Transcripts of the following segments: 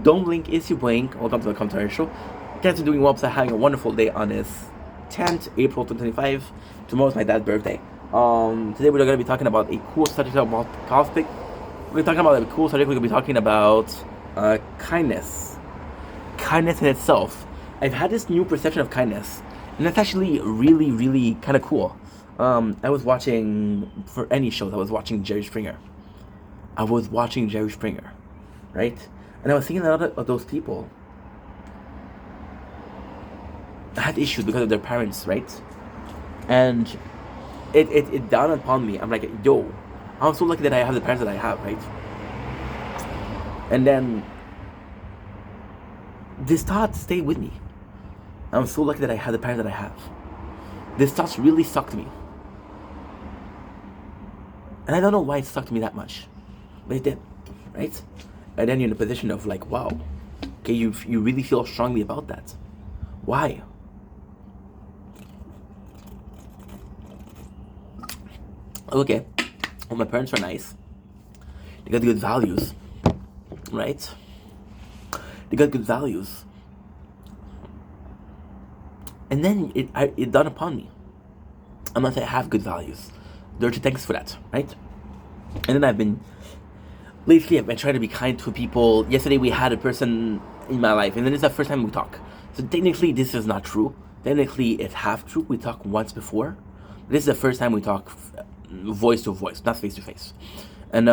Don't blink, it's your blink. Welcome to the Commentary Show. Guys are doing well, so having a wonderful day on this 10th April 2025. Tomorrow's my dad's birthday. Today we're going to be talking about a cool subject about topic. We're talking about a cool subject. We're going to be talking about kindness. Kindness in itself. I've had this new perception of kindness, and that's actually really, really kind of cool. I was watching, for any shows, I was watching Jerry Springer. Right? And I was thinking a lot of those people had issues because of their parents, right? And it dawned upon me. I'm like, yo, I'm so lucky that I have the parents that I have, right? And then this thought stayed with me. I'm so lucky that I have the parents that I have. This thought really stuck to me. And I don't know why it stuck to me that much, but it did, right? And then you're in a position of like, wow, okay, you really feel strongly about that. Why? Okay, well, my parents were nice. They got good values, right? They got good values. And then it dawned upon me. I must have good values. Dirty, thanks for that, right? And then lately I've been trying to be kind to people. Yesterday we had a person in my life, and then it's the first time we talk. So technically this is not true. Technically it's half true. We talked once before. This is the first time we talk voice to voice, not face to face. And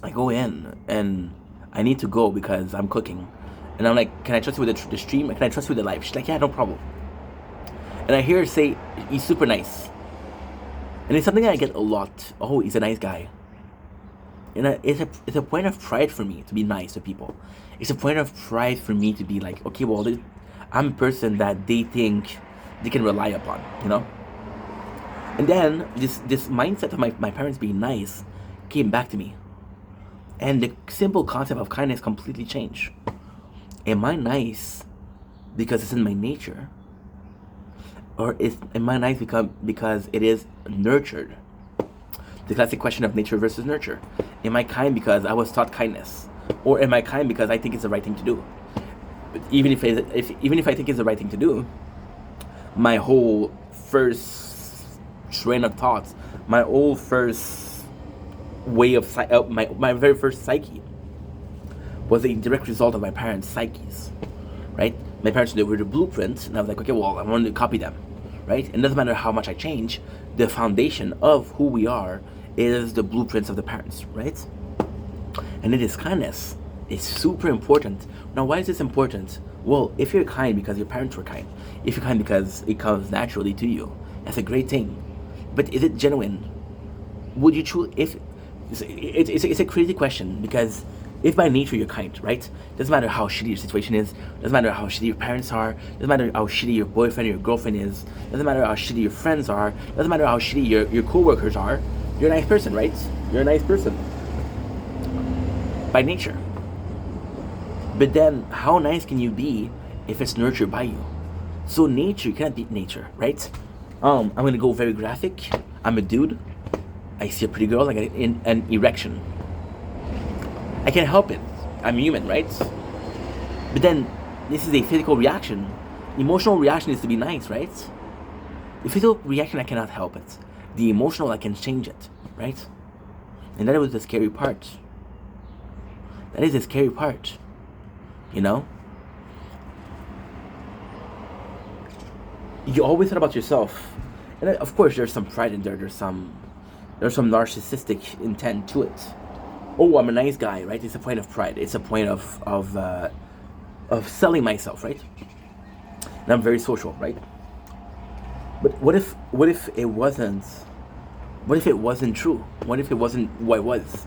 I go in and I need to go because I'm cooking. And I'm like, can I trust you with the stream? Can I trust you with the live? She's like, yeah, no problem. And I hear her say, he's super nice. And it's something that I get a lot. Oh, he's a nice guy. And it's a point of pride for me to be nice to people. It's a point of pride for me to be like, okay, well, I'm a person that they think they can rely upon, you know? And then this mindset of my parents being nice came back to me. And the simple concept of kindness completely changed. Am I nice because it's in my nature? Or am I nice because it is nurtured? The classic question of nature versus nurture. Am I kind because I was taught kindness? Or am I kind because I think it's the right thing to do? But even if I think it's the right thing to do, my whole first train of thoughts, my whole first way of my very first psyche was a direct result of my parents' psyches, right? My parents, they were the blueprint, and I was like, okay, well, I want to copy them, right? And it doesn't matter how much I change, the foundation of who we are is the blueprints of the parents, right? And it is kindness. It's super important. Now, why is this important? Well, if you're kind because your parents were kind, if you're kind because it comes naturally to you, that's a great thing. But is it genuine? Would you choose if it's a crazy question, because if by nature you're kind, right? Doesn't matter how shitty your situation is, doesn't matter how shitty your parents are, doesn't matter how shitty your boyfriend or your girlfriend is, doesn't matter how shitty your friends are, doesn't matter how shitty your co-workers are, you're a nice person, right? You're a nice person. By nature. But then, how nice can you be if it's nurtured by you? So nature, you cannot beat nature, right? I'm gonna go very graphic. I'm a dude. I see a pretty girl, I get an erection. I can't help it. I'm human, right? But then, this is a physical reaction. Emotional reaction is to be nice, right? The physical reaction, I cannot help it. The emotional, I can change it, right? And that was the scary part. That is the scary part, you know? You always thought about yourself. And of course, there's some pride in there. There's some narcissistic intent to it. Oh, I'm a nice guy, right? It's a point of pride. It's a point of selling myself, right? And I'm very social, right? But what if it wasn't? What if it wasn't true? What if it wasn't who I was?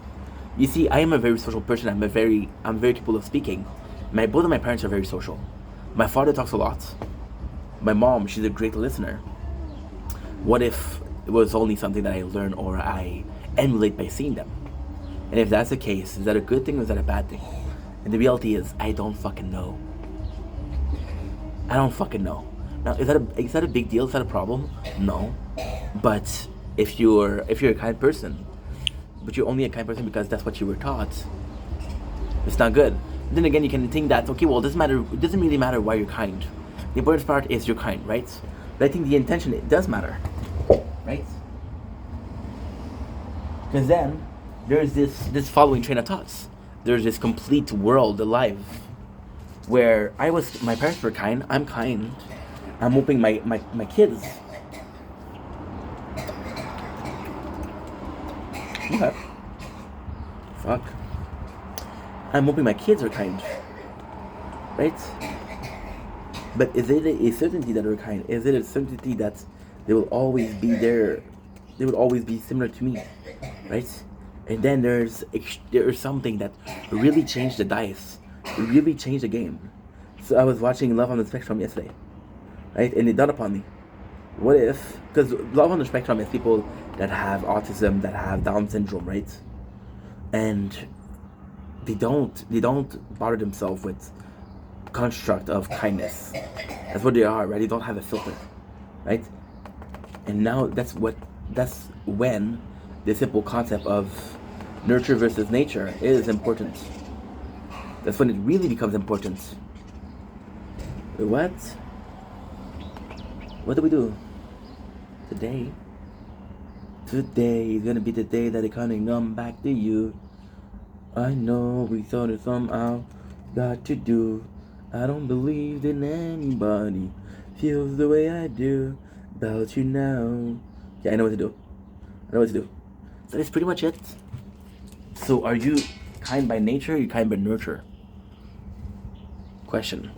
You see, I am a very social person. I'm very capable of speaking. Both of my parents are very social. My father talks a lot. My mom, she's a great listener. What if it was only something that I learned or I emulate by seeing them? And if that's the case, is that a good thing or is that a bad thing? And the reality is, I don't fucking know. I don't fucking know. Now, is that a big deal? Is that a problem? No. But if you're a kind person, but you're only a kind person because that's what you were taught, it's not good. Then again, you can think that, okay, well, it doesn't really matter why you're kind. The important part is you're kind, right? But I think the intention, it does matter, right? Because then there's this following train of thoughts. There's this complete world alive where my parents were kind, I'm kind, I'm hoping my kids. Okay. Fuck. I'm hoping my kids are kind. Right? But is it a certainty that they're kind? Is it a certainty that they will always be there? They will always be similar to me, right? And then there's something that really changed the dice, really changed the game. So I was watching Love on the Spectrum yesterday, right? And it dawned upon me, what if, because Love on the Spectrum is people that have autism, that have Down syndrome, right? And they don't bother themselves with construct of kindness. That's what they are, right? They don't have a filter, right? And now that's when the simple concept of nurture versus nature is important. That's when it really becomes important. What do we do today? Today is gonna be the day that it kinda come back to you. I know we thought it somehow got to do. I don't believe that anybody feels the way I do about you now. Yeah, I know what to do. So that's pretty much it. So are you kind by nature or are you kind by nurture? Question.